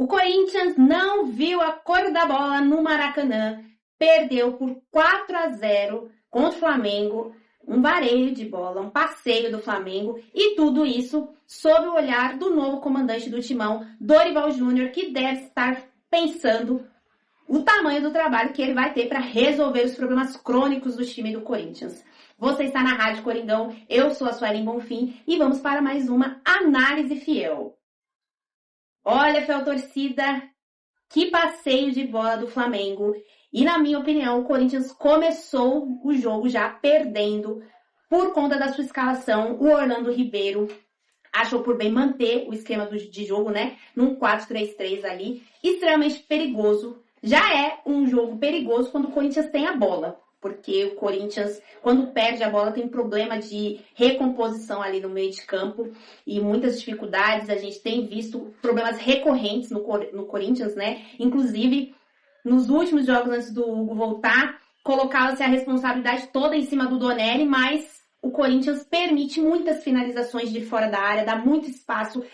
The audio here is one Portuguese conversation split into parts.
O Corinthians não viu a cor da bola no Maracanã, perdeu por 4-0 contra o Flamengo, um vareio de bola, um passeio do Flamengo, e tudo isso sob o olhar do novo comandante do Timão, Dorival Júnior, que deve estar pensando o tamanho do trabalho que ele vai ter para resolver os problemas crônicos do time do Corinthians. Você está na Rádio Coringão, eu sou a Suelen Bonfim e vamos para mais uma análise fiel. Olha, fiel torcida, que passeio de bola do Flamengo. E na minha opinião, o Corinthians começou o jogo já perdendo por conta da sua escalação. O Orlando Ribeiro achou por bem manter o esquema de jogo, né? Num 4-3-3 ali, extremamente perigoso. Já é um jogo perigoso quando o Corinthians tem a bola. Porque o Corinthians, quando perde a bola, tem problema de recomposição ali no meio de campo e muitas dificuldades. A gente tem visto problemas recorrentes no Corinthians, né? Inclusive, nos últimos jogos antes do Hugo voltar, colocava-se a responsabilidade toda em cima do Donelli, mas o Corinthians permite muitas finalizações de fora da área, dá muito espaço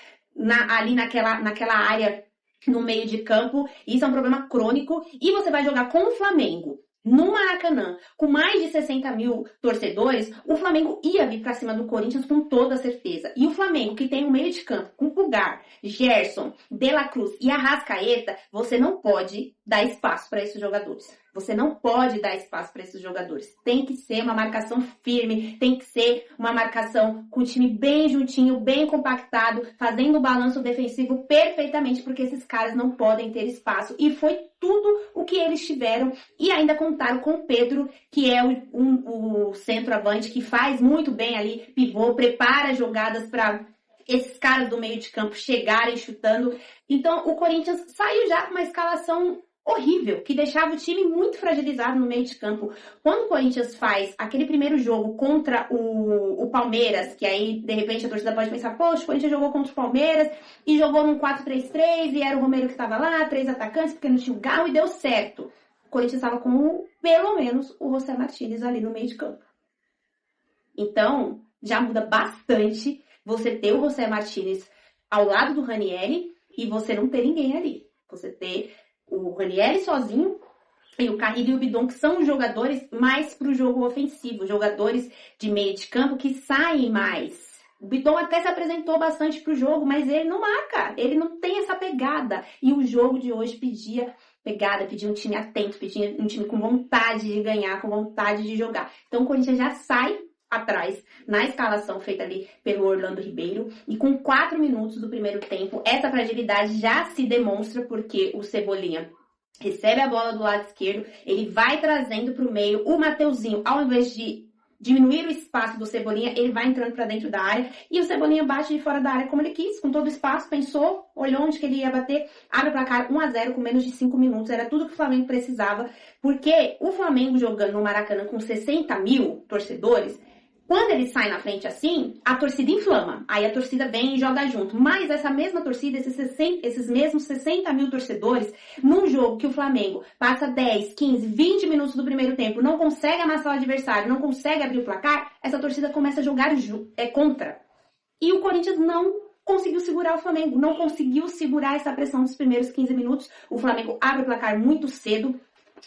ali naquela área no meio de campo. Isso é um problema crônico e você vai jogar com o Flamengo no Maracanã, com mais de 60 mil torcedores, o Flamengo ia vir para cima do Corinthians com toda certeza. E o Flamengo, que tem um meio de campo com Pulgar, Gerson, De La Cruz e Arrascaeta, você não pode dar espaço para esses jogadores. Você não pode dar espaço para esses jogadores. Tem que ser uma marcação firme, tem que ser uma marcação com o time bem juntinho, bem compactado, fazendo o balanço defensivo perfeitamente, porque esses caras não podem ter espaço. E foi tudo o que eles tiveram. E ainda contaram com o Pedro, que é o centroavante, que faz muito bem ali, pivô, prepara jogadas para esses caras do meio de campo chegarem chutando. Então o Corinthians saiu já com uma escalação horrível, que deixava o time muito fragilizado no meio de campo. Quando o Corinthians faz aquele primeiro jogo contra o Palmeiras, que aí, de repente, a torcida pode pensar, poxa, o Corinthians jogou contra o Palmeiras e jogou num 4-3-3 e era o Romero que estava lá, 3 atacantes, porque não tinha o Galo e deu certo. O Corinthians estava com, pelo menos, o José Martínez ali no meio de campo. Então, já muda bastante você ter o José Martínez ao lado do Ranieri e você não ter ninguém ali. Você ter o Ranieri sozinho e o Carrillo e o Bidon, que são jogadores mais para o jogo ofensivo, jogadores de meio de campo que saem mais. O Bidon até se apresentou bastante para o jogo, mas ele não marca, ele não tem essa pegada. E o jogo de hoje pedia pegada, pedia um time atento, pedia um time com vontade de ganhar, com vontade de jogar. Então o Corinthians já sai atrás, na escalação feita ali pelo Orlando Ribeiro, e com 4 minutos do primeiro tempo, essa fragilidade já se demonstra, porque o Cebolinha recebe a bola do lado esquerdo, ele vai trazendo para o meio, o Mateuzinho, ao invés de diminuir o espaço do Cebolinha, ele vai entrando para dentro da área, e o Cebolinha bate de fora da área como ele quis, com todo o espaço, pensou, olhou onde que ele ia bater, abre o placar 1-0 com menos de 5 minutos, era tudo que o Flamengo precisava, porque o Flamengo jogando no Maracanã com 60 mil torcedores, quando ele sai na frente assim, a torcida inflama. Aí a torcida vem e joga junto. Mas essa mesma torcida, esses mesmos 60 mil torcedores, num jogo que o Flamengo passa 10, 15, 20 minutos do primeiro tempo, não consegue amassar o adversário, não consegue abrir o placar, essa torcida começa a jogar contra. E o Corinthians não conseguiu segurar o Flamengo, não conseguiu segurar essa pressão dos primeiros 15 minutos. O Flamengo abre o placar muito cedo,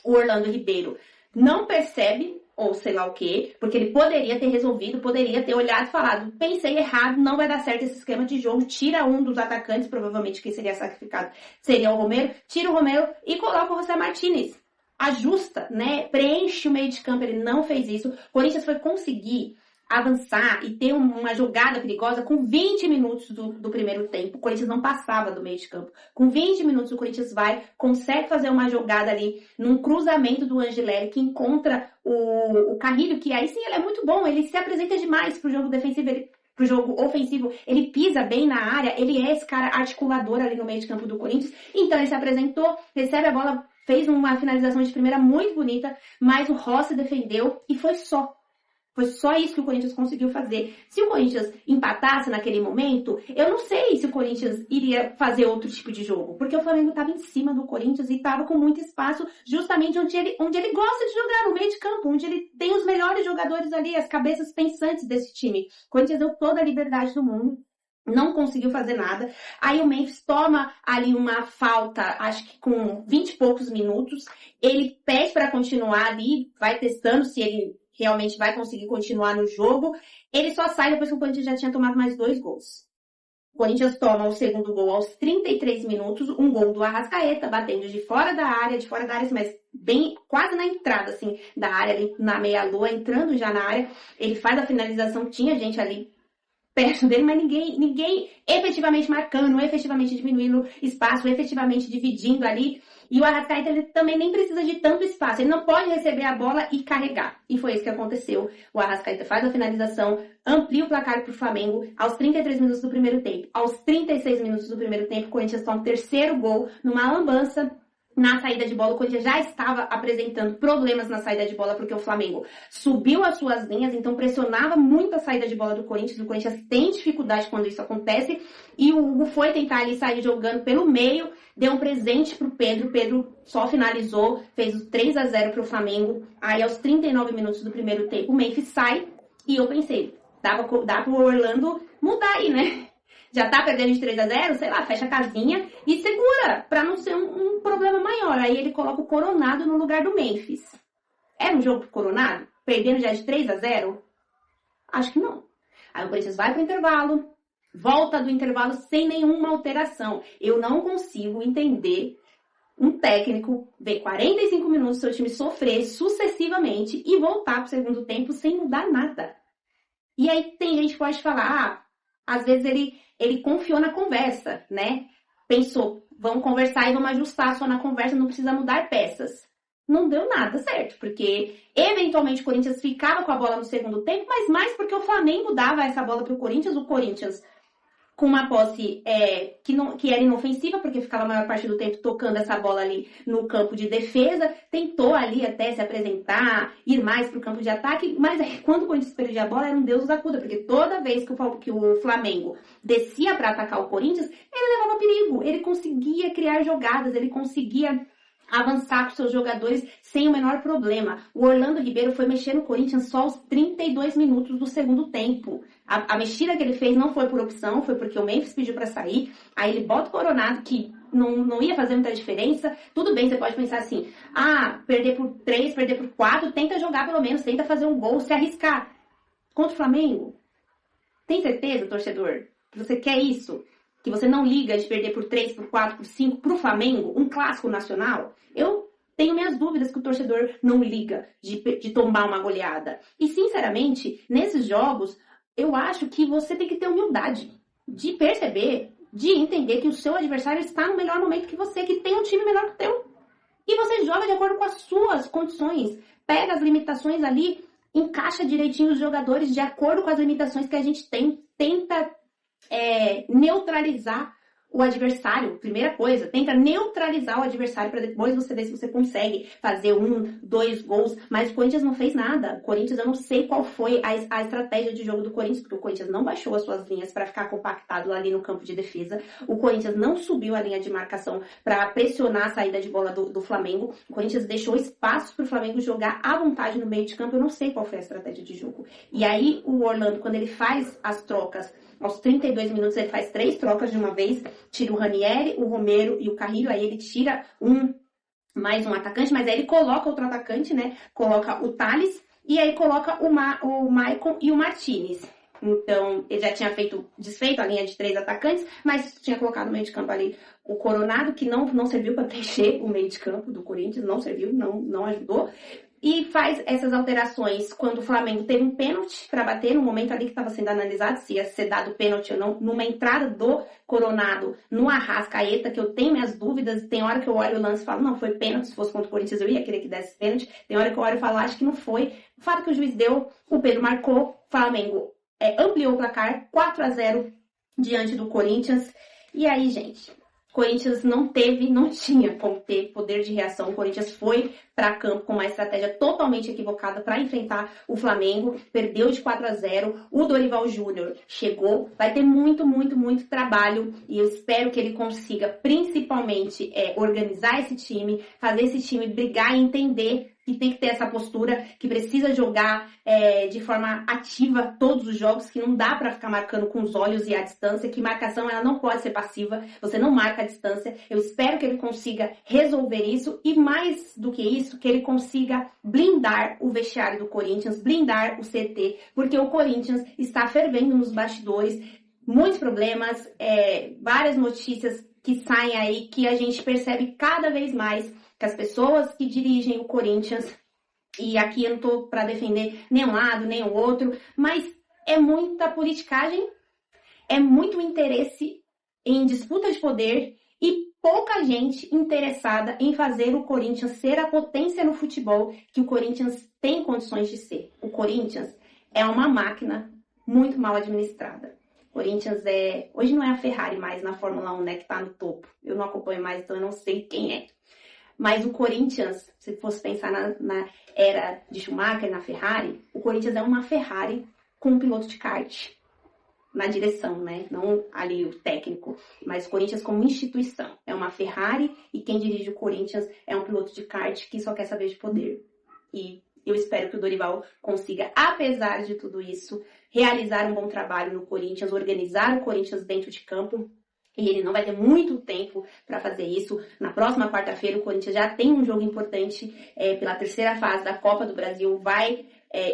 o Orlando Ribeiro não percebe, ou sei lá o quê, porque ele poderia ter resolvido, poderia ter olhado e falado, pensei errado, não vai dar certo esse esquema de jogo, tira um dos atacantes, provavelmente quem seria sacrificado seria o Romero, tira o Romero e coloca o José Martínez. Ajusta, né? Preenche o meio de campo, ele não fez isso. O Corinthians foi conseguir avançar e ter uma jogada perigosa com 20 minutos do primeiro tempo. O Corinthians não passava do meio de campo. Com 20 minutos o Corinthians consegue fazer uma jogada ali num cruzamento do Angelelli que encontra o Carrillo, que aí sim ele é muito bom, ele se apresenta demais pro jogo defensivo, pro jogo ofensivo, ele pisa bem na área, ele é esse cara articulador ali no meio de campo do Corinthians. Então ele se apresentou, recebe a bola, fez uma finalização de primeira muito bonita, mas o Rossi defendeu e foi só. Foi só isso que o Corinthians conseguiu fazer. Se o Corinthians empatasse naquele momento, eu não sei se o Corinthians iria fazer outro tipo de jogo. Porque o Flamengo estava em cima do Corinthians e estava com muito espaço justamente onde ele gosta de jogar, no meio de campo. Onde ele tem os melhores jogadores ali, as cabeças pensantes desse time. O Corinthians deu toda a liberdade do mundo. não conseguiu fazer nada. Aí o Memphis toma ali uma falta, acho que com 20 e poucos minutos. Ele pede para continuar ali, vai testando se ele realmente vai conseguir continuar no jogo. Ele só sai depois que o Corinthians já tinha tomado mais 2 gols. O Corinthians toma o segundo gol aos 33 minutos, um gol do Arrascaeta, batendo de fora da área, mas bem, quase na entrada, assim, da área, ali na meia-lua, entrando já na área. Ele faz a finalização, tinha gente ali perto dele, mas ninguém efetivamente marcando, efetivamente diminuindo espaço, efetivamente dividindo ali. E o Arrascaeta, ele também nem precisa de tanto espaço. Ele não pode receber a bola e carregar. E foi isso que aconteceu. O Arrascaeta faz a finalização, amplia o placar para o Flamengo aos 33 minutos do primeiro tempo. Aos 36 minutos do primeiro tempo, o Corinthians toma o terceiro gol numa lambança. Na saída de bola, o Corinthians já estava apresentando problemas na saída de bola, porque o Flamengo subiu as suas linhas, então pressionava muito a saída de bola do Corinthians. O Corinthians tem dificuldade quando isso acontece, e o Hugo foi tentar ali sair jogando pelo meio, deu um presente pro Pedro, o Pedro só finalizou, fez o 3-0 pro Flamengo. Aí aos 39 minutos do primeiro tempo, o Memphis sai, e eu pensei, dá pro Orlando mudar aí, né? Já tá perdendo de 3-0, sei lá, fecha a casinha e segura, pra não ser um problema maior. Aí ele coloca o Coronado no lugar do Memphis. Era um jogo pro Coronado? Perdendo já de 3-0? Acho que não. Aí o Corinthians vai pro intervalo, volta do intervalo sem nenhuma alteração. Eu não consigo entender um técnico ver 45 minutos do seu time sofrer sucessivamente e voltar pro segundo tempo sem mudar nada. E aí tem gente que pode falar, às vezes ele confiou na conversa, né? Pensou, vamos conversar e vamos ajustar só na conversa, não precisa mudar peças. Não deu nada certo, porque eventualmente o Corinthians ficava com a bola no segundo tempo, mas mais porque o Flamengo dava essa bola para o Corinthians com uma posse que era inofensiva, porque ficava a maior parte do tempo tocando essa bola ali no campo de defesa, tentou ali até se apresentar, ir mais para o campo de ataque, mas quando o Corinthians perdia a bola era um Deus nos acuda, porque toda vez que o Flamengo descia para atacar o Corinthians, ele levava perigo, ele conseguia criar jogadas, ele conseguia avançar com seus jogadores sem o menor problema. O Orlando Ribeiro foi mexer no Corinthians só aos 32 minutos do segundo tempo. A mexida que ele fez não foi por opção, foi porque o Memphis pediu para sair. Aí ele bota o Coronado, que não ia fazer muita diferença. Tudo bem, você pode pensar assim, perder por 3, perder por 4, tenta jogar pelo menos, tenta fazer um gol, se arriscar. Contra o Flamengo? Tem certeza, torcedor, que você quer isso? Que você não liga de perder por 3, por 4, por 5 pro Flamengo, um clássico nacional? Eu tenho minhas dúvidas que o torcedor não liga de tomar uma goleada. E, sinceramente, nesses jogos, eu acho que você tem que ter humildade de perceber, de entender que o seu adversário está no melhor momento que você, que tem um time melhor que o teu. E você joga de acordo com as suas condições. Pega as limitações ali, encaixa direitinho os jogadores de acordo com as limitações que a gente tem, tenta neutralizar o adversário. Primeira coisa, tenta neutralizar o adversário para depois você ver se você consegue fazer 1, 2 gols. Mas o Corinthians não fez nada. O Corinthians, eu não sei qual foi a estratégia de jogo do Corinthians, porque o Corinthians não baixou as suas linhas para ficar compactado ali no campo de defesa. O Corinthians não subiu a linha de marcação para pressionar a saída de bola do Flamengo. O Corinthians deixou espaço para o Flamengo jogar à vontade no meio de campo. Eu não sei qual foi a estratégia de jogo. E aí o Orlando, quando ele faz as trocas, aos 32 minutos ele faz 3 trocas de uma vez, tira o Ranieri, o Romero e o Carrillo, aí ele tira mais um atacante, mas aí ele coloca outro atacante, né? Coloca o Thales e aí coloca o Maicon e o Martinez. Então, ele já tinha desfeito a linha de 3 atacantes, mas tinha colocado no meio de campo ali o Coronado, que não serviu para preencher o meio de campo do Corinthians, não serviu, não ajudou. E faz essas alterações quando o Flamengo teve um pênalti para bater, no momento ali que estava sendo analisado se ia ser dado pênalti ou não, numa entrada do Coronado no Arrascaeta, que eu tenho minhas dúvidas, tem hora que eu olho o lance e falo, não, foi pênalti, se fosse contra o Corinthians eu ia querer que desse pênalti, tem hora que eu olho e falo, acho que não foi. O fato que o juiz deu, o Pedro marcou, o Flamengo ampliou o placar, 4-0 diante do Corinthians, e aí, gente... Corinthians não tinha como ter poder de reação. O Corinthians foi para campo com uma estratégia totalmente equivocada para enfrentar o Flamengo. Perdeu de 4-0. O Dorival Júnior chegou. Vai ter muito, muito, muito trabalho. E eu espero que ele consiga, principalmente, organizar esse time, fazer esse time brigar e entender que tem que ter essa postura, que precisa jogar de forma ativa todos os jogos, que não dá para ficar marcando com os olhos e à distância, que marcação ela não pode ser passiva, você não marca a distância. Eu espero que ele consiga resolver isso e, mais do que isso, que ele consiga blindar o vestiário do Corinthians, blindar o CT, porque o Corinthians está fervendo nos bastidores, muitos problemas, várias notícias que saem aí, que a gente percebe cada vez mais que as pessoas que dirigem o Corinthians, e aqui eu não estou para defender nem um lado, nem o outro, mas é muita politicagem, é muito interesse em disputa de poder e pouca gente interessada em fazer o Corinthians ser a potência no futebol que o Corinthians tem condições de ser. O Corinthians é uma máquina muito mal administrada. O Corinthians hoje não é a Ferrari mais na Fórmula 1, né, que está no topo. Eu não acompanho mais, então eu não sei quem é. Mas o Corinthians, se fosse pensar na era de Schumacher, na Ferrari, o Corinthians é uma Ferrari com um piloto de kart na direção, né? Não ali o técnico, mas o Corinthians como instituição. É uma Ferrari e quem dirige o Corinthians é um piloto de kart que só quer saber de poder. E eu espero que o Dorival consiga, apesar de tudo isso, realizar um bom trabalho no Corinthians, organizar o Corinthians dentro de campo. E ele não vai ter muito tempo para fazer isso. Na próxima quarta-feira, o Corinthians já tem um jogo importante pela terceira fase da Copa do Brasil. Vai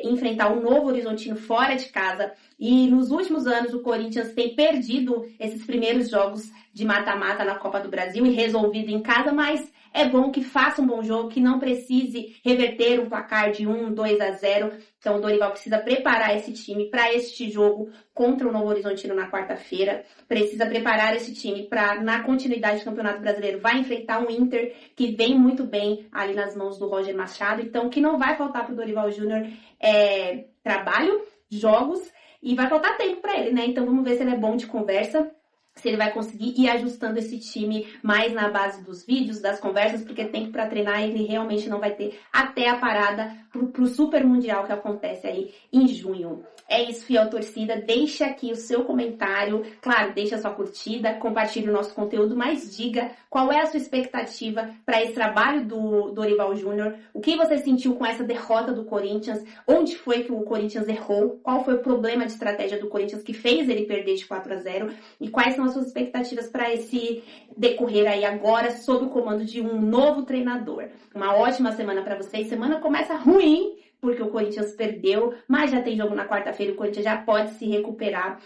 enfrentar o Novo Horizontino fora de casa. E nos últimos anos, o Corinthians tem perdido esses primeiros jogos de mata-mata na Copa do Brasil e resolvido em casa, mas é bom que faça um bom jogo, que não precise reverter um placar de 1-2-0. Então o Dorival precisa preparar esse time para este jogo contra o Novo Horizontino na quarta-feira. Precisa preparar esse time para, na continuidade do Campeonato Brasileiro, vai enfrentar um Inter que vem muito bem ali nas mãos do Roger Machado. Então o que não vai faltar para o Dorival Júnior é trabalho, jogos, e vai faltar tempo para ele, né? Então vamos ver se ele é bom de conversa, se ele vai conseguir ir ajustando esse time mais na base dos vídeos, das conversas, porque tempo para treinar ele realmente não vai ter até a parada pro Super Mundial que acontece aí em junho. É isso, fiel torcida. Deixa aqui o seu comentário. Claro, deixa a sua curtida, compartilhe o nosso conteúdo, mas diga qual é a sua expectativa para esse trabalho do Dorival Júnior. O que você sentiu com essa derrota do Corinthians? Onde foi que o Corinthians errou? Qual foi o problema de estratégia do Corinthians que fez ele perder de 4-0? E quais são as suas expectativas para esse decorrer aí agora sob o comando de um novo treinador? Uma ótima semana para vocês. Semana começa ruim, porque o Corinthians perdeu, mas já tem jogo na quarta-feira, o Corinthians já pode se recuperar.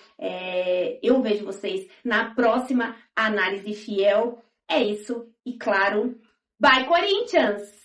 Eu vejo vocês na próxima análise fiel. É isso. E claro, vai Corinthians!